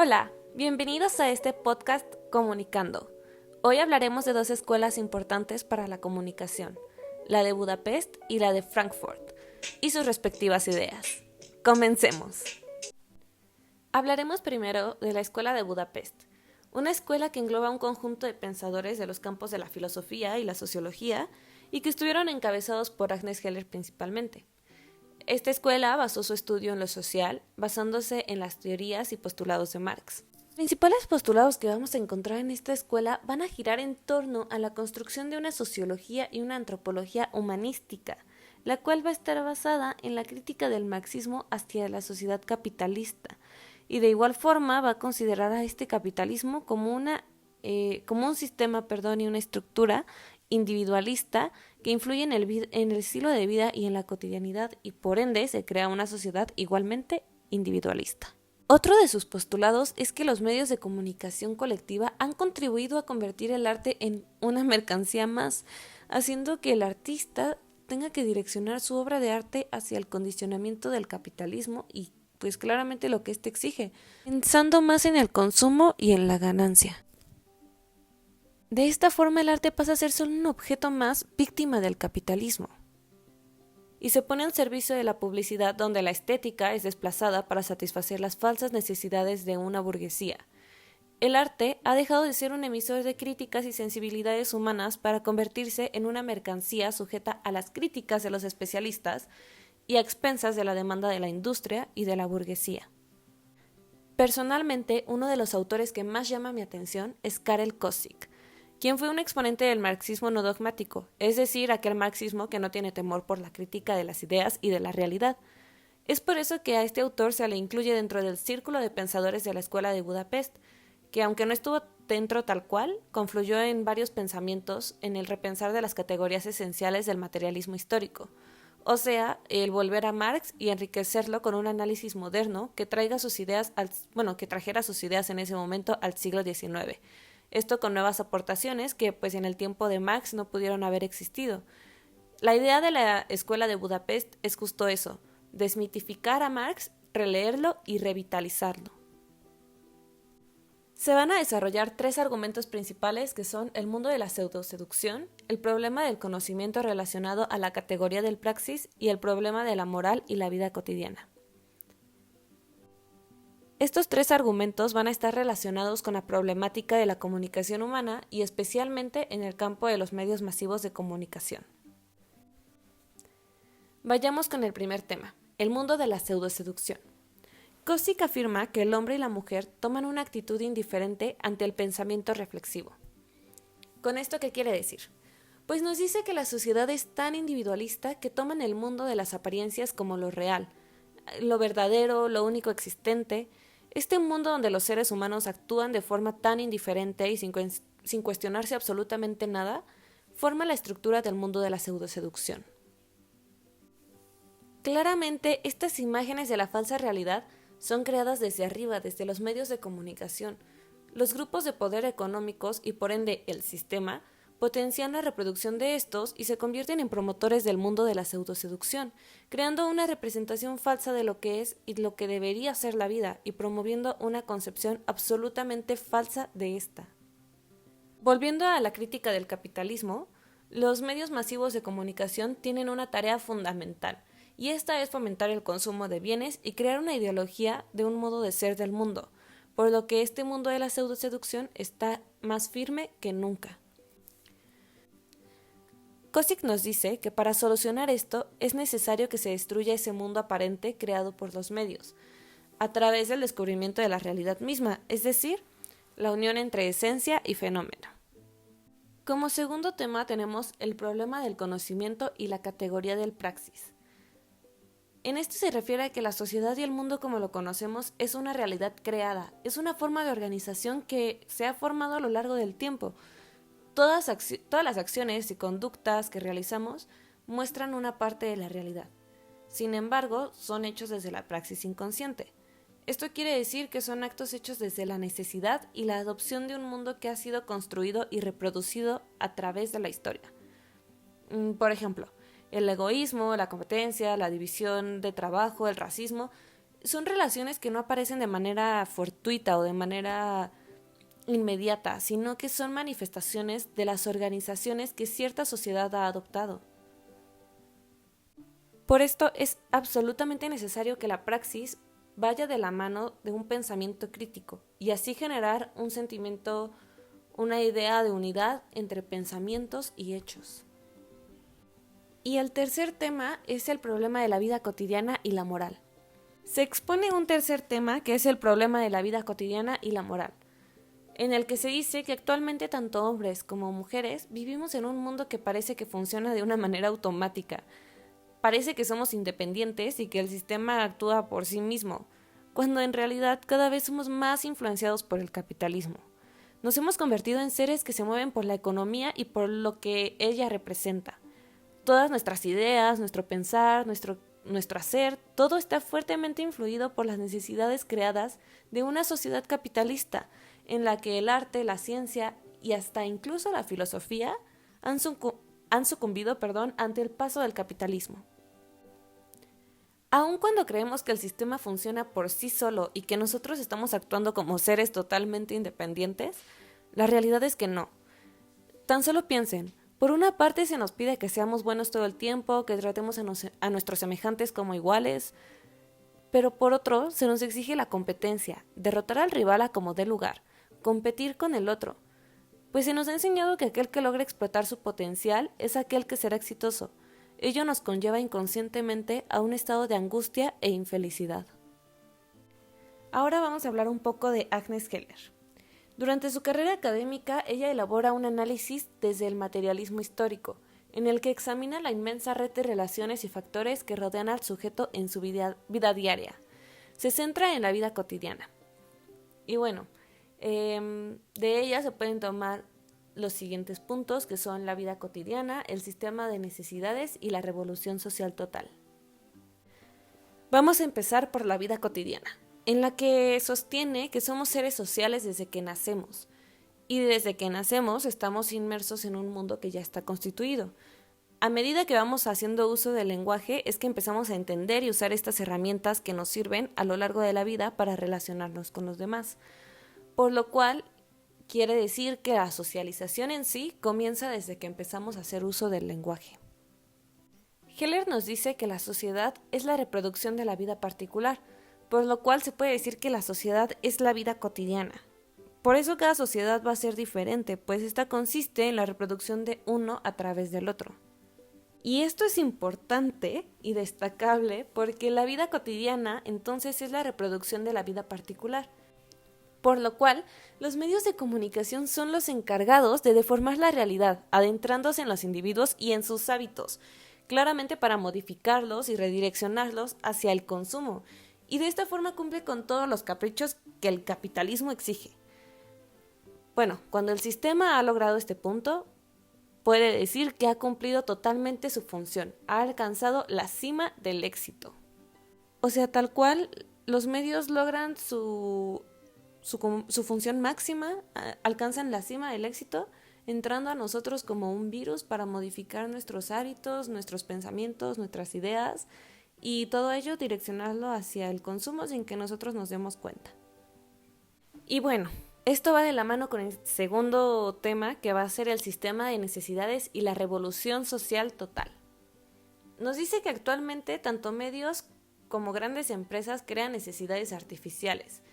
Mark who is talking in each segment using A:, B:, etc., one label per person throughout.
A: Hola, bienvenidos a este podcast Comunicando. Hoy hablaremos de dos escuelas importantes para la comunicación, la de Budapest y la de Frankfurt, y sus respectivas ideas. Comencemos. Hablaremos primero de la Escuela de Budapest, una escuela que engloba un conjunto de pensadores de los campos de la filosofía y la sociología y que estuvieron encabezados por Agnes Heller principalmente. Esta escuela basó su estudio en lo social, basándose en las teorías y postulados de Marx. Los principales postulados que vamos a encontrar en esta escuela van a girar en torno a la construcción de una sociología y una antropología humanística, la cual va a estar basada en la crítica del marxismo hacia la sociedad capitalista, y de igual forma va a considerar a este capitalismo como un sistema y una estructura individualista que influye en el estilo de vida y en la cotidianidad, y por ende se crea una sociedad igualmente individualista. Otro de sus postulados es que los medios de comunicación colectiva han contribuido a convertir el arte en una mercancía más, haciendo que el artista tenga que direccionar su obra de arte hacia el condicionamiento del capitalismo y pues claramente lo que éste exige, pensando más en el consumo y en la ganancia. De esta forma el arte pasa a ser solo un objeto más víctima del capitalismo y se pone al servicio de la publicidad, donde la estética es desplazada para satisfacer las falsas necesidades de una burguesía. El arte ha dejado de ser un emisor de críticas y sensibilidades humanas para convertirse en una mercancía sujeta a las críticas de los especialistas y a expensas de la demanda de la industria y de la burguesía. Personalmente, uno de los autores que más llama mi atención es Karel Kosik, quien fue un exponente del marxismo no dogmático, es decir, aquel marxismo que no tiene temor por la crítica de las ideas y de la realidad. Es por eso que a este autor se le incluye dentro del círculo de pensadores de la Escuela de Budapest, que aunque no estuvo dentro tal cual, confluyó en varios pensamientos en el repensar de las categorías esenciales del materialismo histórico, o sea, el volver a Marx y enriquecerlo con un análisis moderno que trajera sus ideas en ese momento al siglo XIX. Esto con nuevas aportaciones que pues en el tiempo de Marx no pudieron haber existido. La idea de la Escuela de Budapest es justo eso, desmitificar a Marx, releerlo y revitalizarlo. Se van a desarrollar tres argumentos principales que son el mundo de la pseudoseducción, el problema del conocimiento relacionado a la categoría del praxis y el problema de la moral y la vida cotidiana. Estos tres argumentos van a estar relacionados con la problemática de la comunicación humana y especialmente en el campo de los medios masivos de comunicación. Vayamos con el primer tema, el mundo de la pseudoseducción. Kosik afirma que el hombre y la mujer toman una actitud indiferente ante el pensamiento reflexivo. ¿Con esto qué quiere decir? Pues nos dice que la sociedad es tan individualista que toman el mundo de las apariencias como lo real, lo verdadero, lo único existente. Este mundo donde los seres humanos actúan de forma tan indiferente y sin cuestionarse absolutamente nada, forma la estructura del mundo de la pseudoseducción. Claramente, estas imágenes de la falsa realidad son creadas desde arriba, desde los medios de comunicación. Los grupos de poder económicos y por ende el sistema potencian la reproducción de estos y se convierten en promotores del mundo de la pseudoseducción, creando una representación falsa de lo que es y lo que debería ser la vida y promoviendo una concepción absolutamente falsa de esta. Volviendo a la crítica del capitalismo, los medios masivos de comunicación tienen una tarea fundamental, y esta es fomentar el consumo de bienes y crear una ideología de un modo de ser del mundo, por lo que este mundo de la pseudoseducción está más firme que nunca. Kosik nos dice que para solucionar esto es necesario que se destruya ese mundo aparente creado por los medios, a través del descubrimiento de la realidad misma, es decir, la unión entre esencia y fenómeno. Como segundo tema tenemos el problema del conocimiento y la categoría del praxis. En esto se refiere a que la sociedad y el mundo como lo conocemos es una realidad creada, es una forma de organización que se ha formado a lo largo del tiempo. Todas las acciones y conductas que realizamos muestran una parte de la realidad. Sin embargo, son hechos desde la praxis inconsciente. Esto quiere decir que son actos hechos desde la necesidad y la adopción de un mundo que ha sido construido y reproducido a través de la historia. Por ejemplo, el egoísmo, la competencia, la división de trabajo, el racismo, son relaciones que no aparecen de manera fortuita o de manera inmediata, sino que son manifestaciones de las organizaciones que cierta sociedad ha adoptado. Por esto es absolutamente necesario que la praxis vaya de la mano de un pensamiento crítico y así generar un sentimiento, una idea de unidad entre pensamientos y hechos. Y el tercer tema es el problema de la vida cotidiana y la moral. Se expone un tercer tema que es el problema de la vida cotidiana y la moral, en el que se dice que actualmente tanto hombres como mujeres vivimos en un mundo que parece que funciona de una manera automática. Parece que somos independientes y que el sistema actúa por sí mismo, cuando en realidad cada vez somos más influenciados por el capitalismo. Nos hemos convertido en seres que se mueven por la economía y por lo que ella representa. Todas nuestras ideas, nuestro pensar, nuestro hacer, todo está fuertemente influido por las necesidades creadas de una sociedad capitalista, en la que el arte, la ciencia y hasta incluso la filosofía han sucumbido ante el paso del capitalismo. Aun cuando creemos que el sistema funciona por sí solo y que nosotros estamos actuando como seres totalmente independientes, la realidad es que no. Tan solo piensen, por una parte se nos pide que seamos buenos todo el tiempo, que tratemos a nuestros semejantes como iguales, pero por otro se nos exige la competencia, derrotar al rival a como dé lugar, competir con el otro, pues se nos ha enseñado que aquel que logra explotar su potencial es aquel que será exitoso. Ello nos conlleva inconscientemente a un estado de angustia e infelicidad. Ahora vamos a hablar un poco de Agnes Heller. Durante su carrera académica, ella elabora un análisis desde el materialismo histórico, en el que examina la inmensa red de relaciones y factores que rodean al sujeto en su vida diaria. Se centra en la vida cotidiana. Y bueno, de ella se pueden tomar los siguientes puntos, que son la vida cotidiana, el sistema de necesidades y la revolución social total. Vamos a empezar por la vida cotidiana, en la que sostiene que somos seres sociales desde que nacemos, y desde que nacemos estamos inmersos en un mundo que ya está constituido. A medida que vamos haciendo uso del lenguaje es que empezamos a entender y usar estas herramientas que nos sirven a lo largo de la vida para relacionarnos con los demás, por lo cual quiere decir que la socialización en sí comienza desde que empezamos a hacer uso del lenguaje. Heller nos dice que la sociedad es la reproducción de la vida particular, por lo cual se puede decir que la sociedad es la vida cotidiana. Por eso cada sociedad va a ser diferente, pues esta consiste en la reproducción de uno a través del otro. Y esto es importante y destacable porque la vida cotidiana entonces es la reproducción de la vida particular, por lo cual los medios de comunicación son los encargados de deformar la realidad, adentrándose en los individuos y en sus hábitos, claramente para modificarlos y redireccionarlos hacia el consumo, y de esta forma cumple con todos los caprichos que el capitalismo exige. Bueno, cuando el sistema ha logrado este punto, puede decir que ha cumplido totalmente su función, ha alcanzado la cima del éxito. O sea, tal cual, los medios logran su función máxima, alcanzan la cima del éxito, entrando a nosotros como un virus para modificar nuestros hábitos, nuestros pensamientos, nuestras ideas, y todo ello direccionarlo hacia el consumo sin que nosotros nos demos cuenta. Y bueno, esto va de la mano con el segundo tema, que va a ser el sistema de necesidades y la revolución social total. Nos dice que actualmente tanto medios como grandes empresas crean necesidades artificiales.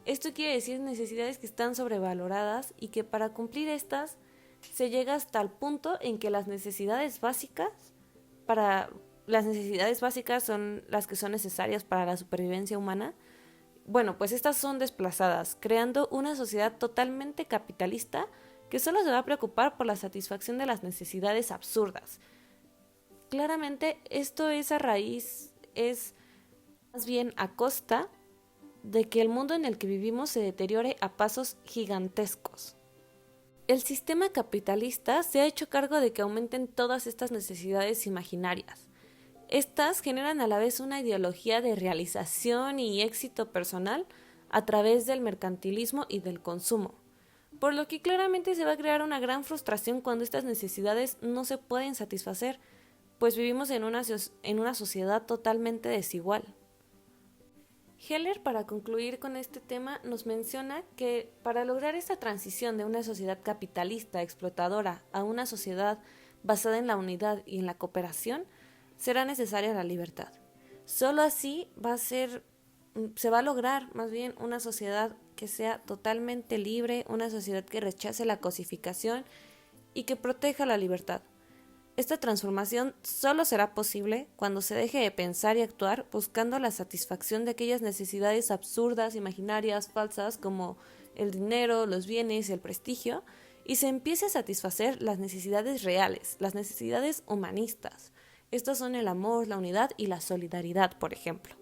A: Esto quiere decir necesidades que están sobrevaloradas y que para cumplir estas se llega hasta el punto en que las necesidades básicas son las que son necesarias para la supervivencia humana. Bueno, pues estas son desplazadas, creando una sociedad totalmente capitalista que solo se va a preocupar por la satisfacción de las necesidades absurdas. Claramente esto es más bien a costa de que el mundo en el que vivimos se deteriore a pasos gigantescos. El sistema capitalista se ha hecho cargo de que aumenten todas estas necesidades imaginarias. Estas generan a la vez una ideología de realización y éxito personal a través del mercantilismo y del consumo, por lo que claramente se va a crear una gran frustración cuando estas necesidades no se pueden satisfacer, pues vivimos en una sociedad totalmente desigual. Heller, para concluir con este tema, nos menciona que para lograr esta transición de una sociedad capitalista explotadora a una sociedad basada en la unidad y en la cooperación, será necesaria la libertad. Solo así se va a lograr más bien una sociedad que sea totalmente libre, una sociedad que rechace la cosificación y que proteja la libertad. Esta transformación solo será posible cuando se deje de pensar y actuar buscando la satisfacción de aquellas necesidades absurdas, imaginarias, falsas, como el dinero, los bienes y el prestigio, y se empiece a satisfacer las necesidades reales, las necesidades humanistas. Estos son el amor, la unidad y la solidaridad, por ejemplo.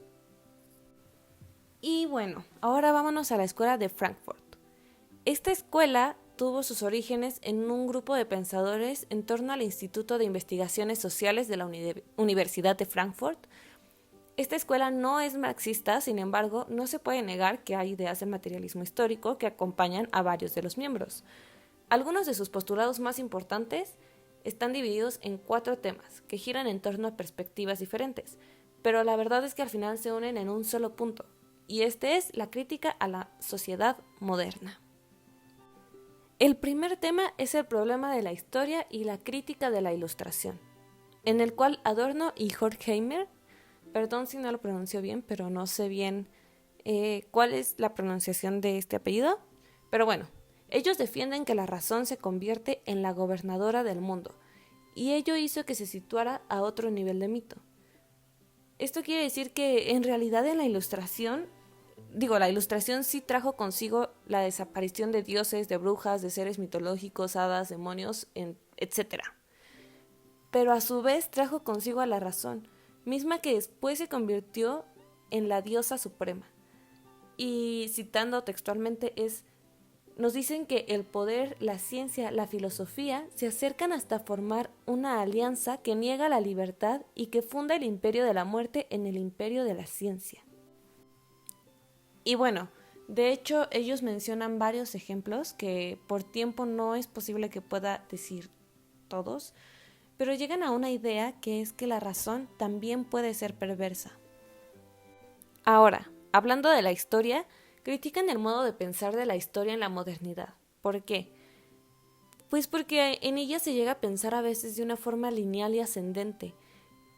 A: Y bueno, ahora vámonos a la escuela de Frankfurt. Esta escuela tuvo sus orígenes en un grupo de pensadores en torno al Instituto de Investigaciones Sociales de la Universidad de Frankfurt. Esta escuela no es marxista, sin embargo, no se puede negar que hay ideas de materialismo histórico que acompañan a varios de los miembros. Algunos de sus postulados más importantes están divididos en 4 temas, que giran en torno a perspectivas diferentes, pero la verdad es que al final se unen en un solo punto, y este es la crítica a la sociedad moderna. El primer tema es el problema de la historia y la crítica de la ilustración, en el cual Adorno y Horkheimer, perdón si no lo pronuncio bien, pero no sé bien cuál es la pronunciación de este apellido, pero bueno, ellos defienden que la razón se convierte en la gobernadora del mundo, y ello hizo que se situara a otro nivel de mito. Esto quiere decir que en realidad en la ilustración sí trajo consigo la desaparición de dioses, de brujas, de seres mitológicos, hadas, demonios, etc. Pero a su vez trajo consigo a la razón, misma que después se convirtió en la diosa suprema. Y citando textualmente nos dicen que el poder, la ciencia, la filosofía se acercan hasta formar una alianza que niega la libertad y que funda el imperio de la muerte en el imperio de la ciencia. Y bueno, de hecho ellos mencionan varios ejemplos que por tiempo no es posible que pueda decir todos, pero llegan a una idea que es que la razón también puede ser perversa. Ahora, hablando de la historia, critican el modo de pensar de la historia en la modernidad. ¿Por qué? Pues porque en ella se llega a pensar a veces de una forma lineal y ascendente,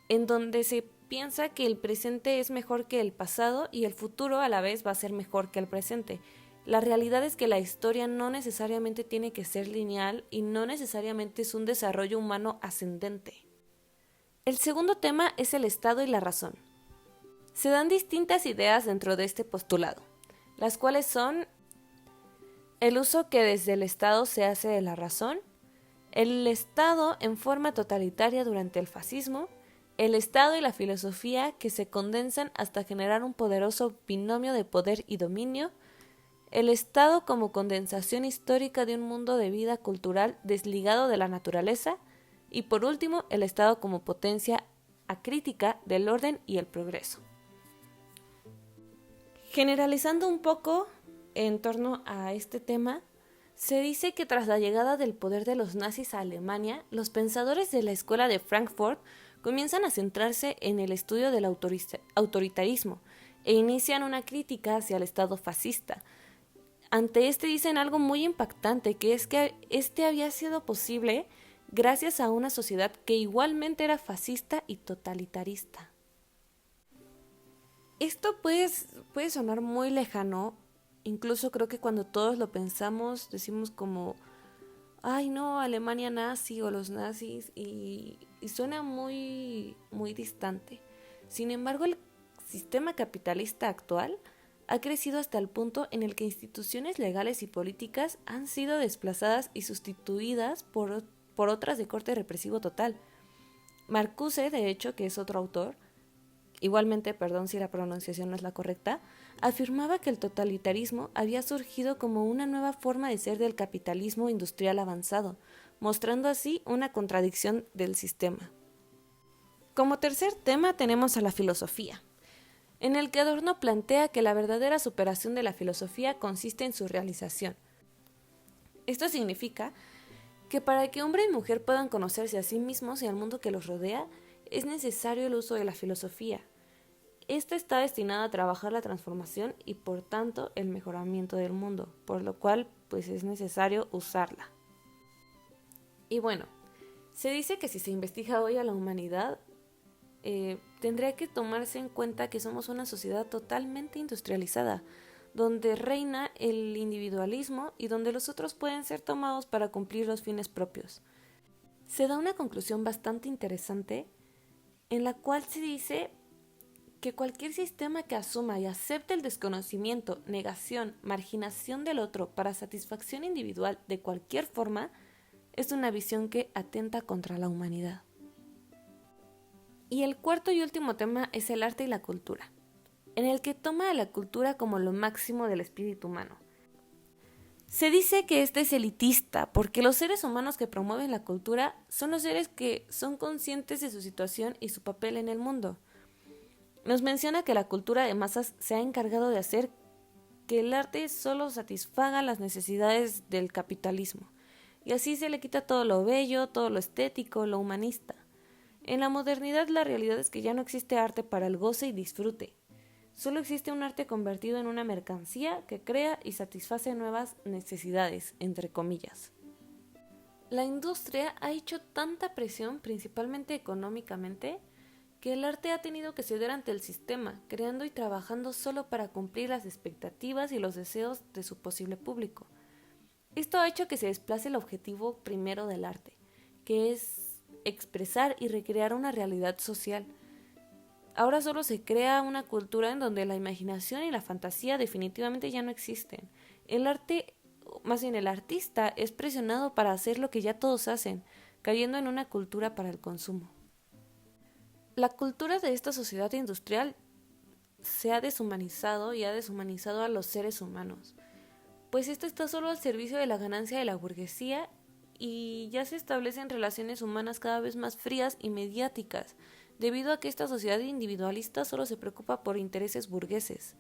A: en donde se piensa que el presente es mejor que el pasado y el futuro a la vez va a ser mejor que el presente. La realidad es que la historia no necesariamente tiene que ser lineal y no necesariamente es un desarrollo humano ascendente. El segundo tema es el Estado y la razón. Se dan distintas ideas dentro de este postulado, las cuales son el uso que desde el Estado se hace de la razón, el Estado en forma totalitaria durante el fascismo, el Estado y la filosofía que se condensan hasta generar un poderoso binomio de poder y dominio, el Estado como condensación histórica de un mundo de vida cultural desligado de la naturaleza, y por último, el Estado como potencia acrítica del orden y el progreso. Generalizando un poco en torno a este tema, se dice que tras la llegada del poder de los nazis a Alemania, los pensadores de la escuela de Frankfurt comienzan a centrarse en el estudio del autoritarismo e inician una crítica hacia el Estado fascista. Ante este dicen algo muy impactante, que es que este había sido posible gracias a una sociedad que igualmente era fascista y totalitarista. Esto puede sonar muy lejano, incluso creo que cuando todos lo pensamos decimos como, ay no, Alemania nazi o los nazis, y suena muy, muy distante. Sin embargo, el sistema capitalista actual ha crecido hasta el punto en el que instituciones legales y políticas han sido desplazadas y sustituidas por otras de corte represivo total. Marcuse, de hecho, que es otro autor, igualmente, perdón si la pronunciación no es la correcta, afirmaba que el totalitarismo había surgido como una nueva forma de ser del capitalismo industrial avanzado, mostrando así una contradicción del sistema. Como tercer tema tenemos a la filosofía, en el que Adorno plantea que la verdadera superación de la filosofía consiste en su realización. Esto significa que para que hombre y mujer puedan conocerse a sí mismos y al mundo que los rodea, es necesario el uso de la filosofía. esta está destinada a trabajar la transformación y por tanto el mejoramiento del mundo, por lo cual pues es necesario usarla. Y bueno, se dice que si se investiga hoy a la humanidad, tendría que tomarse en cuenta que somos una sociedad totalmente industrializada, donde reina el individualismo y donde los otros pueden ser tomados para cumplir los fines propios. Se da una conclusión bastante interesante en la cual se dice que cualquier sistema que asuma y acepte el desconocimiento, negación, marginación del otro para satisfacción individual de cualquier forma es una visión que atenta contra la humanidad. Y el cuarto y último tema es el arte y la cultura, en el que toma a la cultura como lo máximo del espíritu humano. Se dice que este es elitista porque los seres humanos que promueven la cultura son los seres que son conscientes de su situación y su papel en el mundo. Nos menciona que la cultura de masas se ha encargado de hacer que el arte solo satisfaga las necesidades del capitalismo, y así se le quita todo lo bello, todo lo estético, lo humanista. En la modernidad la realidad es que ya no existe arte para el goce y disfrute. Solo existe un arte convertido en una mercancía que crea y satisface nuevas necesidades, entre comillas. La industria ha hecho tanta presión, principalmente económicamente, que el arte ha tenido que ceder ante el sistema, creando y trabajando solo para cumplir las expectativas y los deseos de su posible público. Esto ha hecho que se desplace el objetivo primero del arte, que es expresar y recrear una realidad social. Ahora solo se crea una cultura en donde la imaginación y la fantasía definitivamente ya no existen. El arte, más bien el artista, es presionado para hacer lo que ya todos hacen, cayendo en una cultura para el consumo. La cultura de esta sociedad industrial se ha deshumanizado y ha deshumanizado a los seres humanos, pues esto está solo al servicio de la ganancia de la burguesía y ya se establecen relaciones humanas cada vez más frías y mediáticas, debido a que esta sociedad individualista solo se preocupa por intereses burgueses.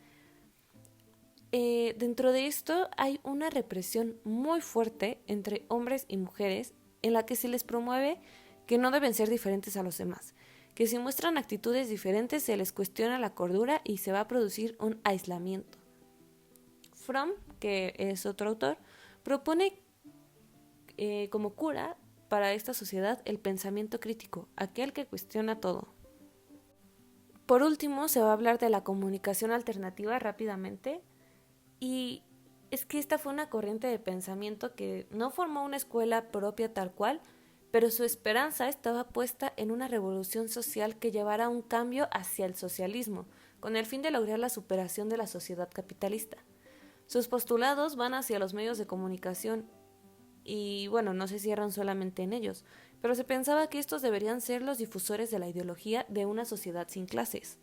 A: Dentro de esto hay una represión muy fuerte entre hombres y mujeres en la que se les promueve que no deben ser diferentes a los demás, que si muestran actitudes diferentes se les cuestiona la cordura y se va a producir un aislamiento. Fromm, que es otro autor, propone como cura para esta sociedad el pensamiento crítico, aquel que cuestiona todo. Por último, se va a hablar de la comunicación alternativa rápidamente, y es que esta fue una corriente de pensamiento que no formó una escuela propia tal cual, pero su esperanza estaba puesta en una revolución social que llevara a un cambio hacia el socialismo, con el fin de lograr la superación de la sociedad capitalista. Sus postulados van hacia los medios de comunicación y, bueno, no se cierran solamente en ellos, pero se pensaba que estos deberían ser los difusores de la ideología de una sociedad sin clases.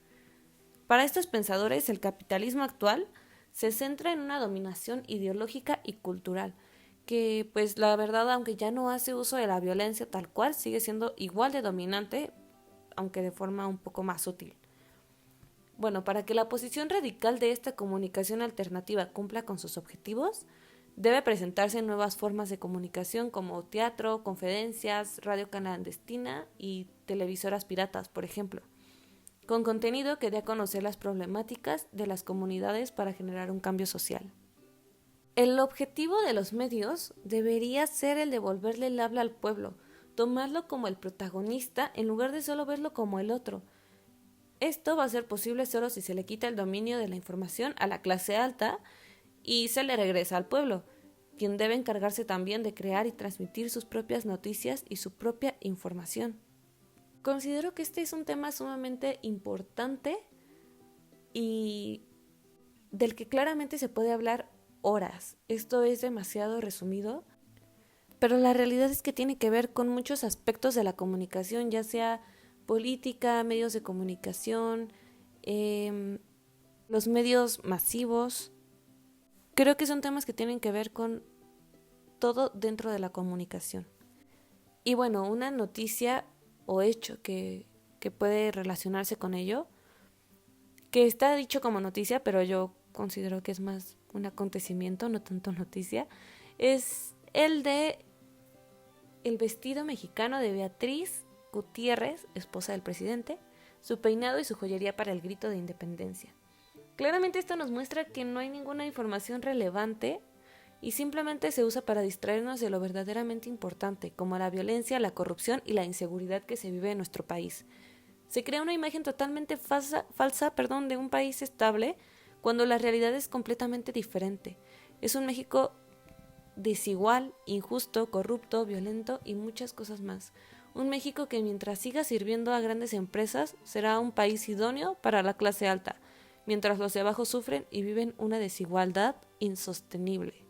A: Para estos pensadores, el capitalismo actual se centra en una dominación ideológica y cultural, que, pues la verdad, aunque ya no hace uso de la violencia tal cual, sigue siendo igual de dominante, aunque de forma un poco más sutil. Bueno, para que la posición radical de esta comunicación alternativa cumpla con sus objetivos, debe presentarse nuevas formas de comunicación como teatro, conferencias, radio clandestina y televisoras piratas, por ejemplo, con contenido que dé a conocer las problemáticas de las comunidades para generar un cambio social. El objetivo de los medios debería ser el de devolverle el habla al pueblo, tomarlo como el protagonista en lugar de solo verlo como el otro. Esto va a ser posible solo si se le quita el dominio de la información a la clase alta y se le regresa al pueblo, quien debe encargarse también de crear y transmitir sus propias noticias y su propia información. Considero que este es un tema sumamente importante y del que claramente se puede hablar horas. Esto es demasiado resumido, pero la realidad es que tiene que ver con muchos aspectos de la comunicación, ya sea política, medios de comunicación, los medios masivos. Creo que son temas que tienen que ver con todo dentro de la comunicación. Y bueno, una noticia o hecho que puede relacionarse con ello, que está dicho como noticia, pero yo considero que es más un acontecimiento, no tanto noticia, es el de el vestido mexicano de Beatriz Gutiérrez, esposa del presidente, su peinado y su joyería para el grito de independencia. Claramente esto nos muestra que no hay ninguna información relevante y simplemente se usa para distraernos de lo verdaderamente importante, como la violencia, la corrupción y la inseguridad que se vive en nuestro país. Se crea una imagen totalmente falsa de un país estable cuando la realidad es completamente diferente. Es un México desigual, injusto, corrupto, violento y muchas cosas más. Un México que mientras siga sirviendo a grandes empresas será un país idóneo para la clase alta, mientras los de abajo sufren y viven una desigualdad insostenible.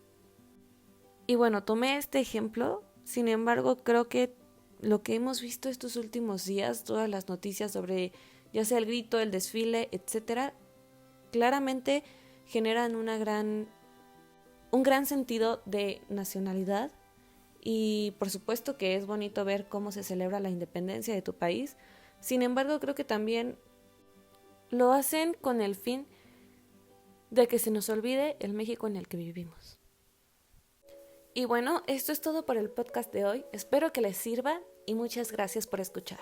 A: Y bueno, tomé este ejemplo, sin embargo, creo que lo que hemos visto estos últimos días, todas las noticias sobre ya sea el grito, el desfile, etcétera, claramente generan un gran sentido de nacionalidad y por supuesto que es bonito ver cómo se celebra la independencia de tu país. Sin embargo, creo que también lo hacen con el fin de que se nos olvide el México en el que vivimos. Y bueno, esto es todo por el podcast de hoy. Espero que les sirva y muchas gracias por escuchar.